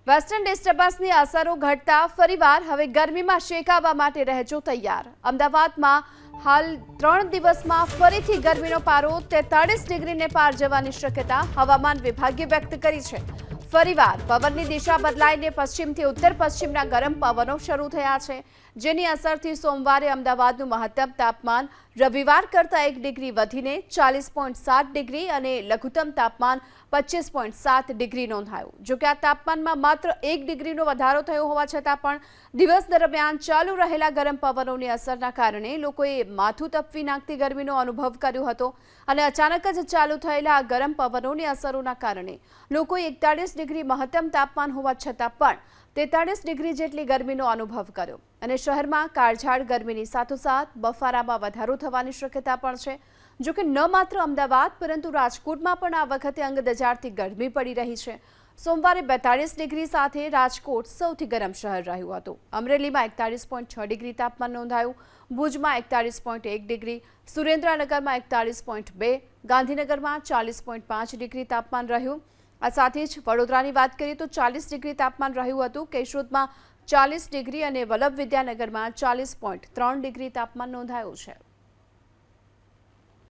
Western ડિસ્ટર્બન્સની અસરો ઘટતા ફરીવાર હવે ગરમીમાં શેકાવા માટે રહેજો તૈયાર। અમદાવાદમાં હાલ 3 દિવસમાં ફરીથી ગરમીનો પારો 43 ડિગ્રીને પાર જવાની શક્યતા હવામાન વિભાગે વ્યક્ત કરી છે। ફરીવાર પવનની દિશા બદલાઈને પશ્ચિમથી ઉત્તર પશ્ચિમના ગરમ પવનો શરૂ થયા છે, જેની અસરથી સોમવારે અમદાવાદનું મહત્તમ તાપમાન રવિવાર કરતાં 1 ડિગ્રી વધીને 40.7 ડિગ્રી અને લઘુત્તમ તાપમાન 25.7 ડિગ્રી નોંધાયું। જો કે આ તાપમાનમાં માત્ર 1 ડિગ્રીનો વધારો થયો હોવા છતાં પણ દિવસ દરમિયાન ચાલુ રહેલા ગરમ પવનોની અસરના કારણે લોકોએ માથું તપવી નાખતી ગરમીનો અનુભવ કર્યો હતો અને અચાનક જ ચાલુ થયેલા આ ગરમ પવનોની અસરોના કારણે લોકોએ 41 ડિગ્રી મહત્તમ તાપમાન હોવા છતાં પણ 43 ડિગ્રી જેટલી ગરમીનો અનુભવ કર્યો અને શહેરમાં કાળઝાળ ગરમીની સાથોસાથ બફારામાં વધારો થવાની શક્યતા પણ છે। જો કે ન માત્ર અમદાવાદ પરંતુ રાજકોટમાં પણ આ વખતે અંગદજારથી ગરમી પડી રહી છે। સોમવારે 42 ડિગ્રી સાથે રાજકોટ સૌથી ગરમ શહેર રહ્યું હતું। અમરેલીમાં 41.6 ડિગ્રી તાપમાન નોંધાયું, ભુજમાં 41.1 ડિગ્રી, સુરેન્દ્રનગરમાં 41.2, ગાંધીનગરમાં 40.5 ડિગ્રી તાપમાન રહ્યું। આ સાથે જ વડોદરાની વાત કરીએ તો 40 ડિગ્રી તાપમાન રહ્યું હતું, કેશોદમાં 40 ડિગ્રી અને વલ્લભ વિદ્યાનગરમાં 40.3 ડિગ્રી તાપમાન નોંધાયું છે।